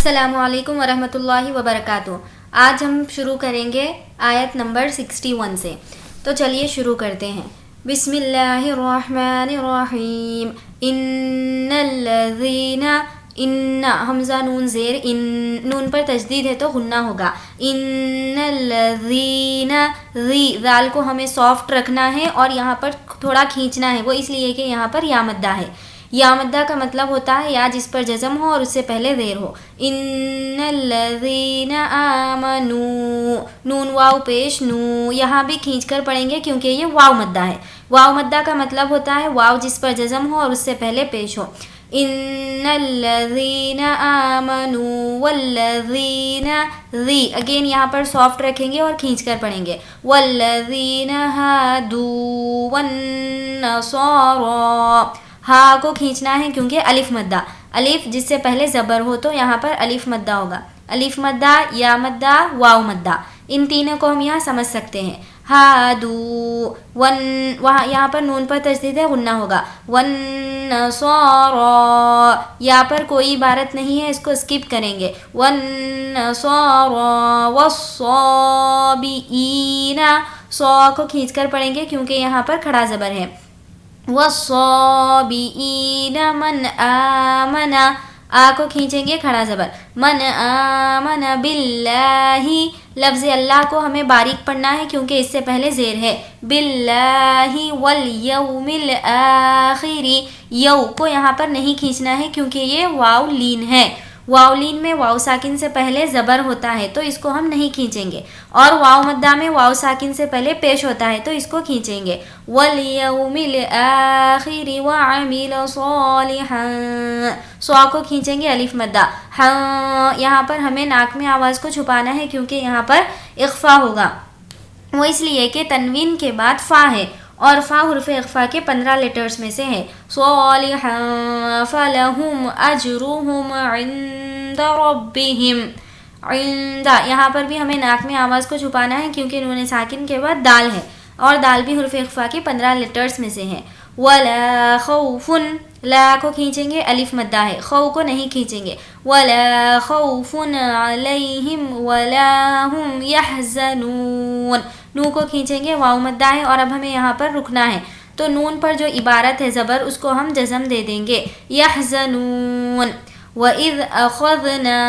السلام علیکم ورحمۃ اللہ وبرکاتہ۔ آج ہم شروع کریں گے آیت نمبر 61 سے، تو چلیے شروع کرتے ہیں۔ بسم اللہ الرحمن الرحیم۔ ان الذین، ان حمزہ نون زیر، ان نون پر تشدید ہے تو غنہ ہوگا۔ ان الذین، ذال کو ہمیں سافٹ رکھنا ہے اور یہاں پر تھوڑا کھینچنا ہے، وہ اس لیے کہ یہاں پر یا مدہ ہے۔ یا مدہ کا مطلب ہوتا ہے یا جس پر جزم ہو اور اس سے پہلے زیر ہو۔ ان الذین آمنوا، نون واو پیش نو، یہاں بھی کھینچ کر پڑھیں گے کیونکہ یہ واو مدہ ہے۔ واو مدہ کا مطلب ہوتا ہے واو جس پر جزم ہو اور اس سے پہلے پیش ہو۔ ان الذین آمنوا والذین، اگین یہاں پر سافٹ رکھیں گے اور کھینچ کر پڑھیں گے۔ والذین ہادوا والنصارى، ہاں کو کھینچنا ہے کیونکہ الف مدہ، الف جس سے پہلے زبر ہو تو یہاں پر الف مدہ ہوگا۔ الف مدہ، یا مدہ، واو مدہ، ان تینوں کو ہم یہاں سمجھ سکتے ہیں۔ ہادو، ون، وہاں یہاں پر نون پر تشدید ہے، غنہ ہوگا۔ والنصارى، یہاں پر کوئی عبارت نہیں ہے، اس کو اسکپ کریں گے۔ والنصارى والصابئین، صا کو کھینچ کر پڑھیں گے کیونکہ یہاں پر کھڑا زبر ہے۔ والصابئین من آمن، آ کو کھینچیں گے کھڑا زبر۔ من آمن باللہ، لفظ اللہ کو ہمیں باریک پڑھنا ہے کیونکہ اس سے پہلے زیر ہے۔ باللہ والیوم الآخر، یو کو یہاں پر نہیں کھینچنا ہے کیونکہ یہ واو لین ہے۔ واو لین میں واو ساکن سے پہلے زبر ہوتا ہے تو اس کو ہم نہیں کھینچیں گے، اور واو مدہ میں واو ساکن سے پہلے پیش ہوتا ہے تو اس کو کھینچیں گے۔ والیوم الآخر وعمل صالحا، صا کو کھینچیں گے الف مدہ۔ ہاں، یہاں پر ہمیں ناک میں آواز کو چھپانا ہے کیونکہ یہاں پر اخفا ہوگا، وہ اس لیے کہ تنوین کے بعد فا ہے اور فا حرف اخفا کے 15 لیٹرز میں سے ہے۔ صالحا فلہم اجرہم عند ربہم، عند، یہاں پر بھی ہمیں ناک میں آواز کو چھپانا ہے کیونکہ نون ساکن کے بعد دال ہے اور دال بھی حرف اخفا کے 15 لیٹرز میں سے ہے۔ ولا خوف، لا کو کھینچیں گے الف مدہ ہے، خو کو نہیں کھینچیں گے۔ ولا خوف علیہم ولا هم یحزنون، نو کو کھینچیں گے، واو مدہ ہے اور اب ہمیں یہاں پر رکنا ہے تو نون پر جو عبارت ہے زبر اس کو ہم جزم دے دیں گے۔ یحزنون، وَإِذْ أَخَذْنَا،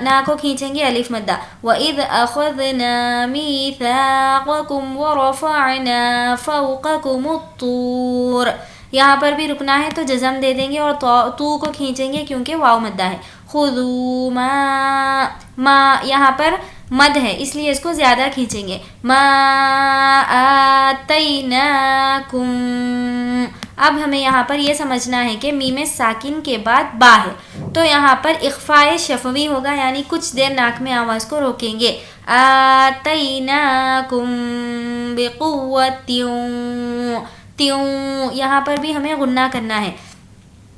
نا کو کھینچیں گے الف مدہ۔ وَإِذْ أَخَذْنَا مِيثَاقَكُمْ وَرَفَعْنَا فَوْقَكُمُ الطُّورَ، یہاں پر بھی رکنا ہے تو جزم دے دیں گے اور تو کو کھینچیں گے کیونکہ واو مدہ ہے۔ خُذُوا ما یہاں پر مد ہے اس لیے اس کو زیادہ کھینچیں گے۔ ما آتیناکم، اب ہمیں یہاں پر یہ سمجھنا ہے کہ میم ساکن کے بعد با ہے تو یہاں پر اخفاء شفوی ہوگا، یعنی کچھ دیر ناک میں آواز کو روکیں گے۔ آتیناکم بقوۃ، تیوں، یہاں پر بھی ہمیں غنہ کرنا ہے،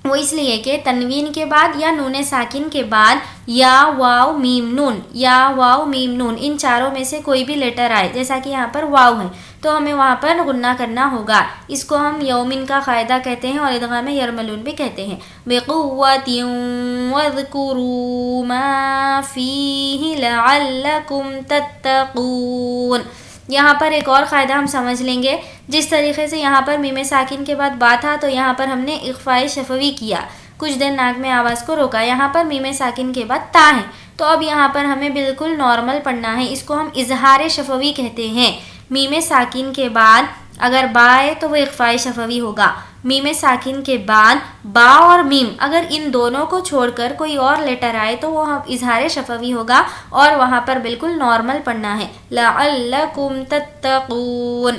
وہ اس لیے کہ تنوین کے بعد یا نون ساکن کے بعد یا واو میم نون، یا واو میم نون، ان چاروں میں سے کوئی بھی لیٹر آئے، جیسا کہ یہاں پر واو ہے تو ہمیں وہاں پر غنہ کرنا ہوگا۔ اس کو ہم یومن کا قاعدہ کہتے ہیں اور ادغام یرملون بھی کہتے ہیں۔ بقوۃ واذکروا ما فیہ لعلکم تتقون، یہاں پر ایک اور قاعدہ ہم سمجھ لیں گے، جس طریقے سے یہاں پر میم ساکن کے بعد با تھا تو یہاں پر ہم نے اخفاء شفوی کیا، کچھ دیر ناک میں آواز کو روکا، یہاں پر میم ساکن کے بعد تا ہے تو اب یہاں پر ہمیں بالکل نارمل پڑھنا ہے، اس کو ہم اظہار شفوی کہتے ہیں۔ میم ساکن کے بعد اگر با ہے تو وہ اخفاء شفوی ہوگا، میم ساکن کے بعد با اور میم اگر ان دونوں کو چھوڑ کر کوئی اور لیٹر آئے تو وہ اظہار شفوی ہوگا اور وہاں پر بالکل نارمل پڑھنا ہے۔ لعلکم تتقون،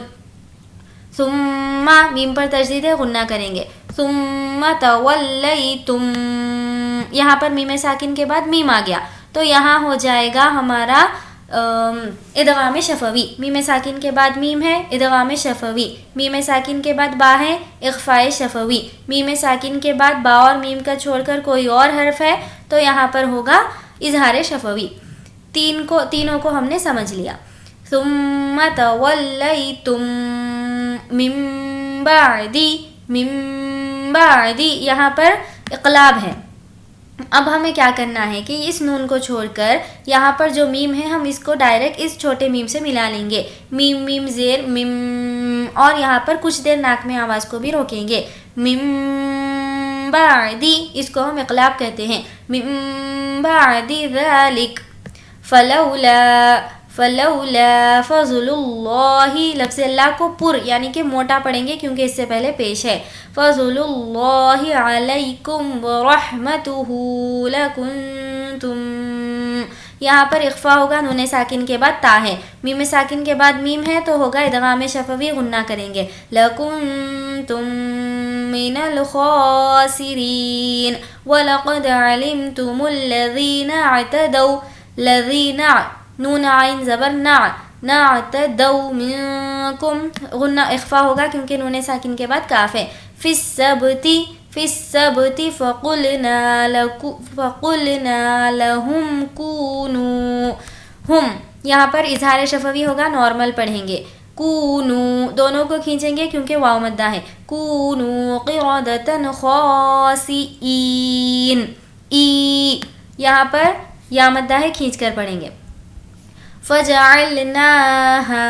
ثم، میم پر تشدید ہے، غنہ کریں گے۔ ثم تولیتم، یہاں پر میم ساکن کے بعد میم آ گیا تو یہاں ہو جائے گا ہمارا ادغام شفوی، میم ساکن کے بعد میم ہے، ادغام شفوی، میم ساکن کے بعد با ہے، اخفاء شفوی، میم ساکن کے بعد با اور میم کا چھوڑ کر کوئی اور حرف ہے تو یہاں پر ہوگا اظہار شفوی۔ تینوں کو ہم نے سمجھ لیا۔ ثم تولیتم من بعد، یہاں پر اقلاب ہے اب ہمیں کیا کرنا ہے کہ اس نون کو چھوڑ کر یہاں پر جو میم ہے ہم اس کو ڈائریکٹ اس چھوٹے میم سے ملا لیں گے. میم میم زیر میم, اور یہاں پر کچھ دیر ناک میں آواز کو بھی روکیں گے. میم بعدی, اس کو ہم اقلاب کہتے ہیں. میم بعدی ذالک فلولا فضل اللہ, لفظ اللہ کو پر یعنی کہ موٹا پڑھیں گے کیونکہ اس سے پہلے پیش ہے. فضل اللہ علیکم ورحمتہ لکنتم, یہاں پر اخفا ہوگا, نون ساکن کے بعد تا ہے, میم ساکن کے بعد میم ہے تو ہوگا ادغام شفوی, غنہ کریں گے. لکنتم من الخاسرین وَلَقَدْ عَلِمْتُمُ الَّذِينَ اعْتَدَوْا, الَّذِينَ نون عین زبر نَعْتَدَوْا مِنْكُمْ, غنہ اخفا ہوگا کیونکہ نون ساکن کے بعد کاف ہے. فِي السَّبْتِ فَقُلْنَا لَهُمْ كُونُوا, ہم یہاں پر اظہار شفوی ہوگا, نارمل پڑھیں گے. کونو, دونوں کو کھینچیں گے کیونکہ واو مدہ ہے. کونو قردۃ خاسئین, ای یہاں پر یا مدہ ہے, کھینچ کر پڑھیں گے. فجعلناها,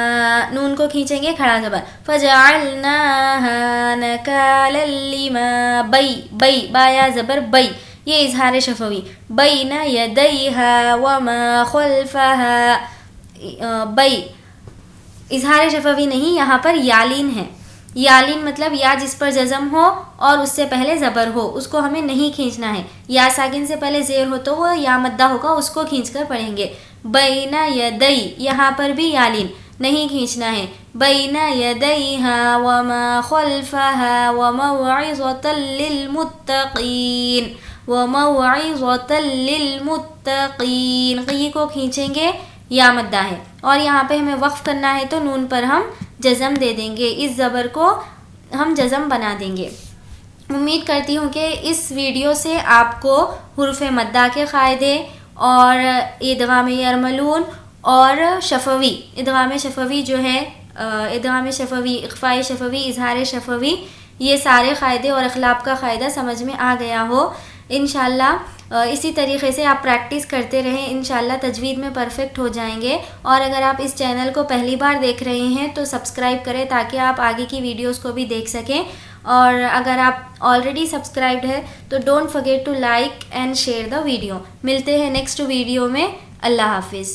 نون کو کھینچیں گے کھڑا زبر. فجعلناها نکالا لما, بی بایا زبر بی, یہ اظہار شفوی. بین یدیها وما خلفها, بی اظہار شفوی نہیں, یہاں پر یالین ہے. یالین مطلب یا جس پر جزم ہو اور اس سے پہلے زبر ہو, اس کو ہمیں نہیں کھینچنا ہے. یا ساکن سے پہلے زیر ہو تو وہ یا مدہ ہوگا, اس کو کھینچ کر پڑھیں گے. بین یدی, یہاں پر بھی یالین نہیں کھینچنا ہے. بین یدیها وما خلفها وموعظۃ للمتقین, وموعظۃ للمتقین, قی کو کھینچیں گے, یا مدہ ہے. اور یہاں پہ ہمیں وقف کرنا ہے تو نون پر ہم جزم دے دیں گے, اس زبر کو ہم جزم بنا دیں گے. امید کرتی ہوں کہ اس ویڈیو سے آپ کو حروف مدہ کے قاعدے اور ادغام یرملون اور شفوی, ادغام شفوی جو ہے, ادغام شفوی, اخفاء شفوی, اظہار شفوی, یہ سارے قاعدے اور اخلاق کا قاعدہ سمجھ میں آ گیا ہو. انشاءاللہ اسی طریقے سے آپ پریکٹس کرتے رہیں, انشاءاللہ تجوید میں پرفیکٹ ہو جائیں گے. اور اگر آپ اس چینل کو پہلی بار دیکھ رہے ہیں تو سبسکرائب کریں تاکہ آپ آگے کی ویڈیوز کو بھی دیکھ سکیں. اور اگر آپ آلریڈی سبسکرائبڈ ہے تو don't forget to like and share the video. ملتے ہیں نیکسٹ ویڈیو میں. اللہ حافظ.